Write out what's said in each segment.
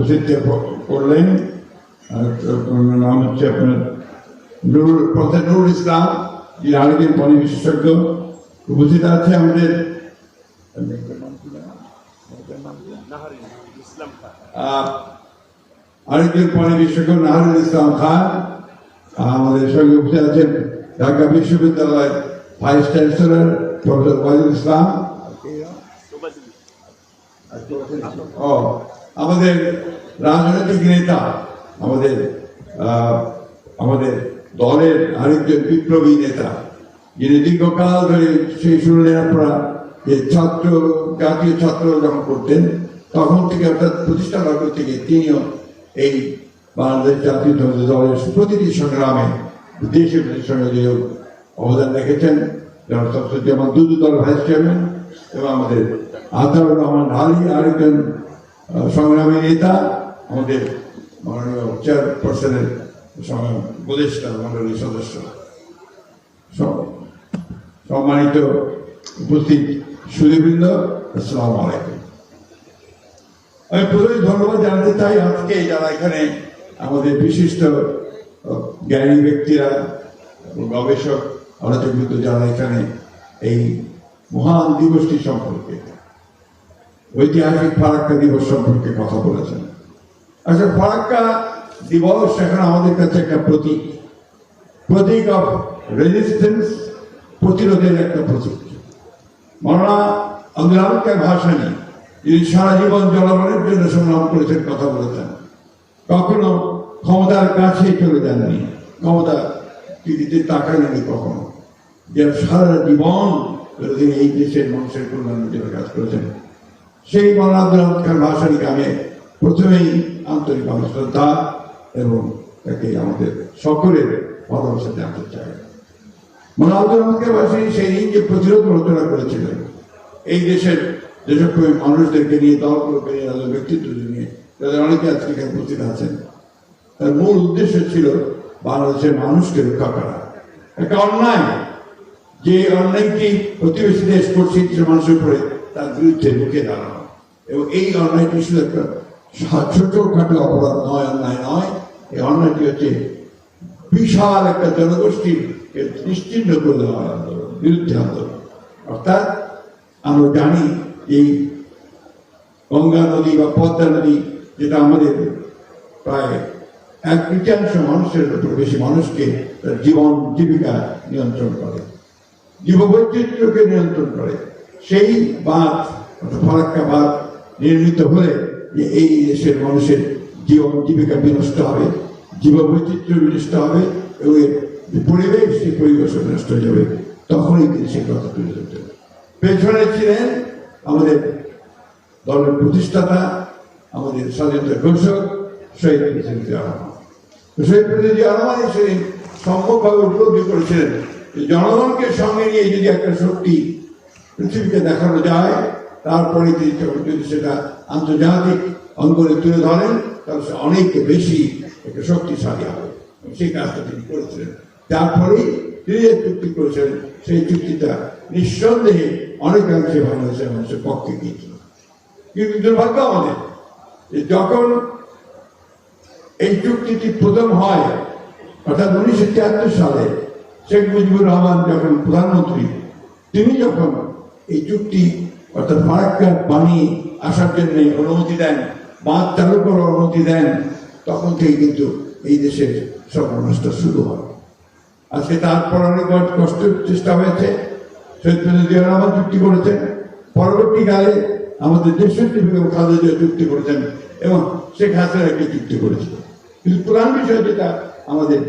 উপস্থিত করলেন। নাম হচ্ছে আপনার প্রফেসর নুরুল ইসলাম, যিনি আরেকজন পানি বিশেষজ্ঞ। উপস্থিত আছে আমাদের আরেকজন পানি বিশেষজ্ঞ নাহারুল ইসলাম খান। আমাদের সঙ্গে উপস্থিত আছেন ঢাকা বিশ্ববিদ্যালয়ের ভাইস চ্যান্সেলর প্রফেসর ওয়াহিদুল ইসলাম। আমাদের রাজনৈতিক নেতা, আমাদের দলের আরেকজন বিপ্লবী নেতা, যিনি দীর্ঘকাল ধরে সেই শুনলেন আপনারা যে জাতীয় ছাত্র যখন করতেন তখন থেকে অর্থাৎ প্রতিষ্ঠা লগ্ন থেকে তিনিও এই বাংলাদেশ জাতীয় দলের প্রতিটি সংগ্রামে দেশের সঙ্গে অবদান রেখেছেন। যেমন দুদু দল ভাইস চেয়ারম্যান এবং আমাদের আতাউর রহমান আলী আরেকজন সংগ্রামী নেতা, আমাদের মাননীয় চেয়ারপারসনের উপদেষ্টা মন্ডলীর সদস্য, সম্মানিত উপস্থিত সুধীবৃন্দ, আসসালামু আলাইকুম। আমি প্রথমে ধন্যবাদ জানাতে চাই আজকে যারা এখানে আমাদের বিশিষ্ট জ্ঞানী ব্যক্তিরা, গবেষক, আলোচকবৃন্দ যারা এখানে এই মহান দিবসটি সম্পর্কে, ঐতিহাসিক ফারাক্কা দিবস সম্পর্কে কথা বলেছেন। আচ্ছা, ফারাক্কা দিবস এখন আমাদের কাছে একটা প্রতীক অফ রেজিস্ট্যান্স, প্রতিরোধের একটা প্রতীক। মাওলানা আব্দুল হামিদ খান ভাসানী, যিনি সারা জীবন জনগণের জন্য সংগ্রাম করেছেন, কথা বলেছেন, কখনো ক্ষমতার কাছে চলে যাননি, ক্ষমতা দিতে তাকাননি কখনো, যে সারা জীবন তিনি এই দেশের মানুষের কল্যাণের জন্য কাজ করেছেন। সেই মাওলানা আব্দুল হামিদ খান ভাসানীকে আমি প্রথমেই আন্তরিক শ্রদ্ধা এবং তাকে আমাদের সকলের ভালোবাসা জানতে চাই। মাওলানা আব্দুল হামিদ খান ভাসানী সেই দিন যে প্রতিরোধ রচনা করেছিলেন, এই দেশের যেসব মানুষদেরকে নিয়ে, দলগুলোকে নিয়ে, তাদের ব্যক্তিত্ব নিয়ে, তাদের অনেকে আজকে এখানে উপস্থিত আছেন, তার মূল উদ্দেশ্য ছিল বাংলাদেশের মানুষকে রক্ষা করা। একটা অন্যায়, যে অন্যায়টি প্রতিবেশী দেশ করছে মানুষের উপরে, তার বিরুদ্ধে রুখে দাঁড়ানো। এবং এই অন্যায়টি শুধু একটা ছোটখাটো অপরাধ নয়, অন্যায় নয়, এই অন্যায়টি হচ্ছে বিশাল একটা জনগোষ্ঠীর নিশ্চিহ্ন করে দেওয়ার আন্দোলন, বিরুদ্ধে আন্দোলন। অর্থাৎ আমরা জানি এই গঙ্গা নদী বা পদ্মা নদী, যেটা আমাদের প্রায় 1/3 মানুষের উপর বেশি মানুষকে তার জীবন জীবিকা নিয়ন্ত্রণ করে, জীববৈচিত্র্যকে নিয়ন্ত্রণ করে, সেই বাঁধ ফারাক্কা বাঁধ নির্মিত হলে যে এই দেশের মানুষের জীবন জীবিকা বিনষ্ট হবে, জীববৈচিত্র্য বিনষ্ট হবে এবং পরিবেশ, সেই পরিবেশ নষ্ট হয়ে যাবে। তখনই তিনি সেই কথা তুলে ধরতেন। পেছনে ছিলেন আমাদের দলের প্রতিষ্ঠাতা, আমাদের স্বাধীনতা ঘোষক শহীদ প্রেসিডেন্ট জিয়া রহমান। শহীদ প্রেসিডেন্ট জিয়া রহমান সেদিন সম্ভবভাবে উপলব্ধি করেছিলেন যে জনগণকে সঙ্গে নিয়ে যদি একটা শক্তি পৃথিবীকে দেখানো যায়, তারপরে তিনি যদি সেটা আন্তর্জাতিক অঙ্গনে তুলে ধরেন, তাহলে সে অনেক বেশি একটা শক্তিশালী হবে। সেই কাজটা তিনি করেছিলেন। যার ফলেই তিনি যে চুক্তি করেছিলেন, সেই চুক্তিটা নিঃসন্দেহে অনেকাংশে বাংলাদেশের মানুষের পক্ষে গিয়েছিল। কিন্তু দুর্ভাগ্য আমাদের, যখন এই চুক্তিটি প্রথম হয়, অর্থাৎ 1973 সালে শেখ মুজিবুর রহমান যখন প্রধানমন্ত্রী, তিনি যখন এই চুক্তি অর্থাৎ ফারাক্কা পানি আসার জন্য অনুমতি দেন, বাঁধ চালু করার অনুমতি দেন, তখন থেকে কিন্তু এই দেশের সর্বনাশটা শুরু হয়। আজকে তারপর অনেক কষ্টের চেষ্টা হয়েছে। শহীদ প্রেসিডেন্ট জিয়া রহমান চুক্তি করেছেন, পরবর্তীকালে আমাদের দেশের বেগম খালেদা জিয়া চুক্তি করেছেন এবং শেখ হাসিনা একটি চুক্তি করেছিল। কিন্তু প্রধান বিষয় যেটা আমাদের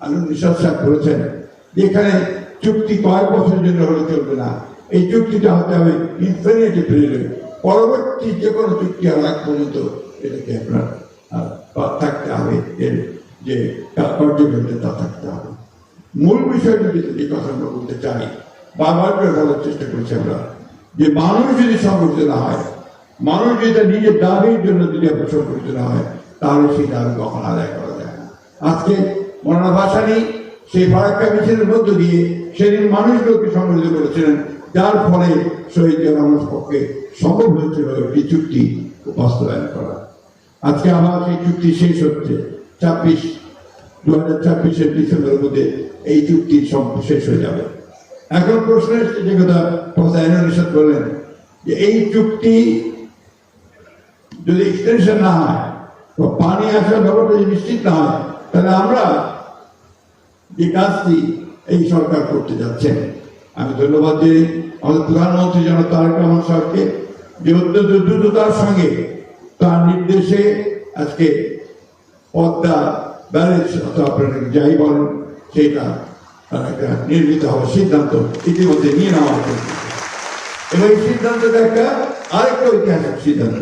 আনন্দ নিঃশ্বাস সাহেব করেছেন, যেখানে চুক্তি কয়েক বছরের জন্য হলে চলবে না, এই চুক্তিটা হতে হবে ইনফিনিটি পিরিয়ডে, পরবর্তী যে কোনো চুক্তি আর আগ পর্যন্ত এটাকে আপনার থাকতে হবে, এর যে কার্যক্রমটা তা থাকতে হবে। মূল বিষয়টা যে কথা আমরা বলতে চাই, বারবার করে বলার চেষ্টা করছি আমরা, যে মানুষ যদি সংগঠিত না হয়, মানুষ যদি তার নিজের দাবির জন্য যদি আপনার সংগঠিত না হয়, তাহলে সেই দাবি কখন আদায় করা যায় না। আজকে মাওলানা ভাসানী সেই ফারাক্কা মিছিলের মধ্য দিয়ে সেদিন মানুষগুলোকে সংগঠিত করেছিলেন, যার ফলে শহীদ জিয়া রহমানের পক্ষে সম্ভব হয়েছিল একটি চুক্তি বাস্তবায়ন করা। আজকে আবার সেই চুক্তি শেষ হচ্ছে 2026 ডিসেম্বরের মধ্যে এই চুক্তি শেষ হয়ে যাবে। এখন প্রশ্ন এসছে যে কথা প্রফেসর বললেন যে এই চুক্তি যদি এক্সটেনশন না হয় বা পানি আসার ব্যাপারটা যদি নিশ্চিত না হয়, তাহলে আমরা যে কাজটি এই সরকার করতে যাচ্ছেন, আমি ধন্যবাদ দিই আমাদের প্রধানমন্ত্রী জনাব তারেক রহমান সাহেবকে যে অত্যন্ত দ্রুততার সঙ্গে তার নির্দেশে আজকে পদ্মা ব্যারেজ অথবা আপনারা যাই বলেন সেটা একটা নির্মিত হওয়ার সিদ্ধান্ত ইতিমধ্যে নিয়ে নেওয়া হয়েছে। এবং এই সিদ্ধান্তটা একটা আরেকটা ঐতিহাসিক সিদ্ধান্ত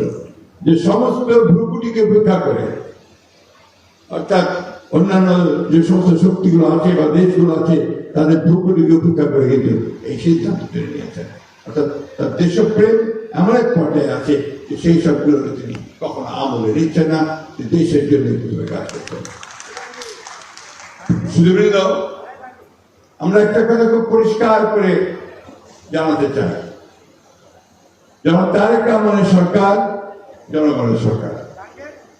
যে সমস্ত ভ্রুকুটিকে উপেক্ষা করে, অর্থাৎ অন্যান্য যে সমস্ত শক্তিগুলো আছে বা দেশগুলো আছে তাদের ভ্রুকুটিকে উপেক্ষা করে কিন্তু এই সিদ্ধান্ত তিনি নিয়েছেন। অর্থাৎ তার দেশপ্রেম এমন এক পর্যায়ে আছে যে সেই সবগুলোকে তিনি কখনো আমলে নিচ্ছেন না, দেশের জন্য কাজ করছেন। সুধীবৃন্দ, আমরা একটা কথা খুব পরিষ্কার করে জানাতে চাই, জনাব তারেক রহমানের সরকার জনগণের সরকার।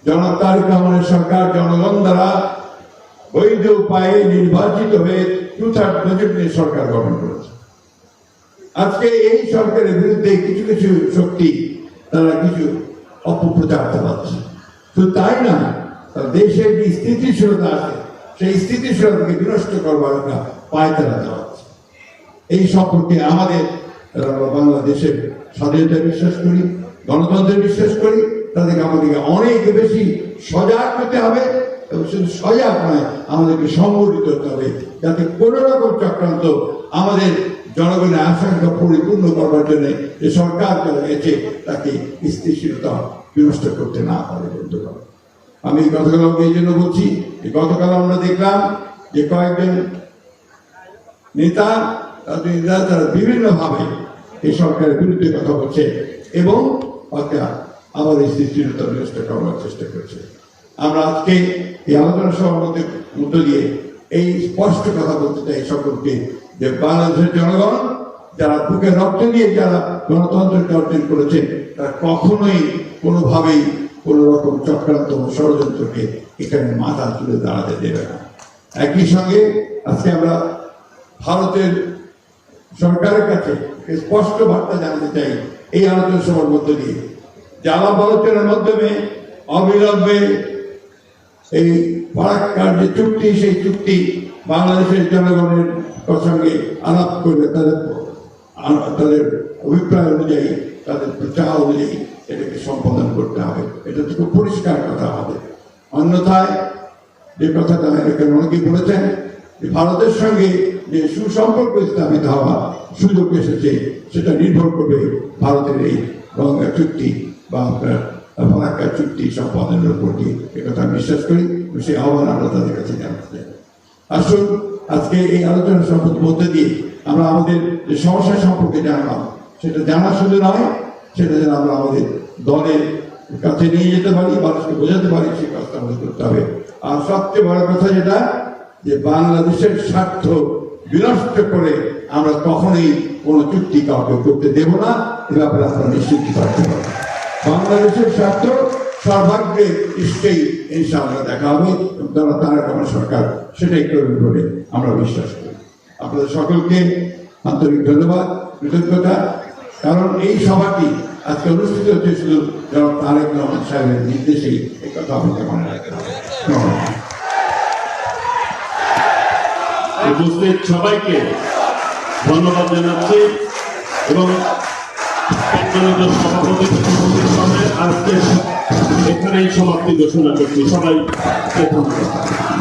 জনাব তারেক রহমানের সরকার জনগণ দ্বারা বৈধ উপায়ে নির্বাচিত হয়ে 2/3 বাজেট নিয়ে সরকার গঠন করেছে। আজকে এই সরকারের বিরুদ্ধে কিছু কিছু শক্তি তারা কিছু অপপ্রচার চালাচ্ছে। শুধু তাই না, দেশের যে স্থিতিশীলতা আছে সেই স্থিতিশীলতাকে বিনষ্ট করবার একটা পায়তারা চালাচ্ছে। এই সম্পর্কে আমাদের বাংলাদেশের স্বাধীনতা বিশ্বাস করি, গণতন্ত্রে বিশ্বাস করি, তাদেরকে আমাদেরকে অনেক বেশি সজাগ হতে হবে এবং শুধু সজাগ নয়, আমাদেরকে সংগঠিত হতে হবে যাতে কোনো রকম চক্রান্ত আমাদের জনগণের আশঙ্কা পরিপূর্ণ করবার জন্য যে সরকার এসে তাকে স্থিতিশীলতা বিনষ্ট করতে না পারে। বন্ধুগণ, আমি গতকাল এই জন্য বলছি যে গতকাল আমরা দেখলাম যে কয়েকজন নেতা তারা বিভিন্নভাবে এই সরকারের বিরুদ্ধে কথা বলছে এবং আবার এই স্থিতিশীলতা বিনষ্ট করার চেষ্টা করছে। আমরা আজকে এই আলোচনা সভার মধ্য দিয়ে এই স্পষ্ট কথা বলতে চাই সকলকে যে বাংলাদেশের জনগণ যারা বুকে রক্ত দিয়ে যারা গণতন্ত্রকে অর্জন করেছে তারা কখনোই কোনোভাবেই কোন রকম চক্রান্ত ষড়যন্ত্রকে এখানে মাথা তুলে দাঁড়াতে দেবে না। একই সঙ্গে আজকে আমরা ভারতের সরকারের কাছে স্পষ্ট বার্তা জানাতে চাই এই আলোচনা সভার মধ্য দিয়ে যে আলাপ আলোচনার মাধ্যমে অবিলম্বে এই ফারাক্কার যে চুক্তি সেই চুক্তি বাংলাদেশের জনগণের সঙ্গে আলাপ করে তাদের অভিপ্রায় অনুযায়ী তাদের প্রচার অনুযায়ী এটাকে সম্পাদন করতে হবে। এটা তো খুব পরিষ্কার কথা হবে। অন্যথায় যে কথাটা এখানে অনেকেই বলেছেন যে ভারতের সঙ্গে যে সুসম্পর্ক স্থাপিত হওয়া সুযোগ এসেছে সেটা নির্ভর করবে ভারতের এই গঙ্গা চুক্তি বা আপনার ফারাক্কা চুক্তি সম্পাদনের উপর দিয়ে। একথা বিশ্বাস করি, সেই আহ্বান আমরা তাদের কাছে জানাতে চাই। আসুন আজকে এই আলোচনা সম্পর্কের মধ্যে দিয়ে আমরা আমাদের যে সমস্যা সম্পর্কে জানলাম সেটা জানা শুধু নয়, সেটা যেন আমরা আমাদের দলের কাছে নিয়ে যেতে পারি, মানুষকে বোঝাতে পারি, সেই কাজটা আমাদের করতে হবে। আর সবচেয়ে বড় কথা যেটা যে বাংলাদেশের স্বার্থ বিনষ্ট করে আমরা কখনোই কোনো চুক্তি কাউকে করতে দেব না, এ ব্যাপারে আপনারা নিশ্চিত থাকতে পারবেন। বাংলাদেশের স্বার্থ সর্বাগ্রে নিশ্চয়ই ইনশাআল্লাহ দেখা হবে এবং তারেক রহমান সরকার সেটাই করবে বলে আমরা বিশ্বাস করি। আপনাদের সকলকে আন্তরিক ধন্যবাদ, কৃতজ্ঞতা। কারণ এই সভাটি আজকে অনুষ্ঠিত হচ্ছে শুধু জনাব তারেক রহমান সাহেবের নির্দেশেই, এই কথা আপনাকে মনে রাখতে হবে। উপস্থিত সবাইকে ধন্যবাদ জানাচ্ছি এবং সভাপতি আজকে এখানেই সমাপ্তি ঘোষণা করছি। সবাইকে ধন্যবাদ।